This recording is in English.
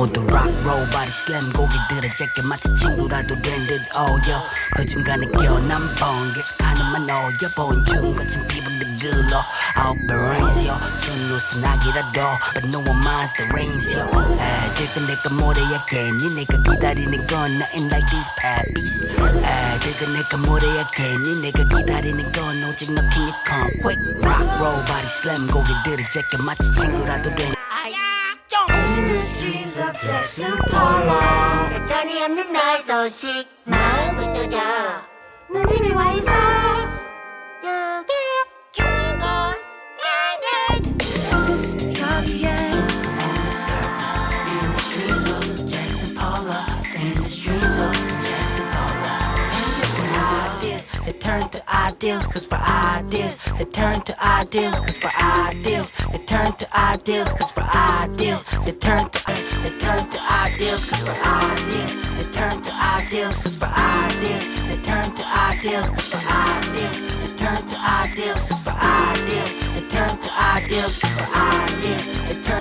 모두 rock roll body slam 고기들의 재킷 마치 친구라도 된 듯 어여 그 중간에 껴난 번 계속하는 만 어여 보인 중 거친 피부를 글러 outbrains 순우순 아기라도 but no one minds the rains 애들과 내가 모래야겠니 내가 기다리는 건 nothing like these pappies 애들과 내가 모래야겠니 내가 기다리는 건 오직 너 king it come quick rock roll body slam 고기들의 재킷 마치 친구라도 된 In the streets of Jackson Polo 여전히 없는 나의 소식 마음을 졸여 넌 이미 와 있어 여기 주인공 나는 저기에 On the surface, in the streets of Jackson Polo in the streets of Jackson Polo ideas, they turn to ideals cause we're ideas they turn to ideals cause we're ideals they turn to ideals cause we're ideals they turn to ideals cause we're ideals they turn to ideals cause we're ideals they turn to ideals cause we're ideals they turn to ideals cause we're ideals they turn to ideals cause we're ideals they turn